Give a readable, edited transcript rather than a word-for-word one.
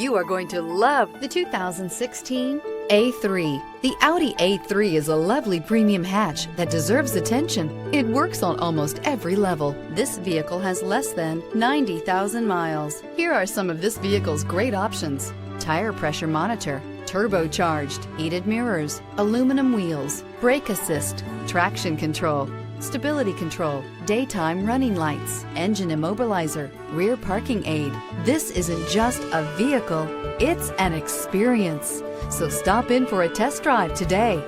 You are going to love the 2016 A3. The Audi A3 is a lovely premium hatch that deserves attention. It works on almost every level. This vehicle has less than 90,000 miles. Here are some of this vehicle's great options: tire pressure monitor, turbocharged, heated mirrors, aluminum wheels, brake assist, traction control, stability control, daytime running lights, engine immobilizer, rear parking aid. This isn't just a vehicle, it's an experience. So stop in for a test drive today.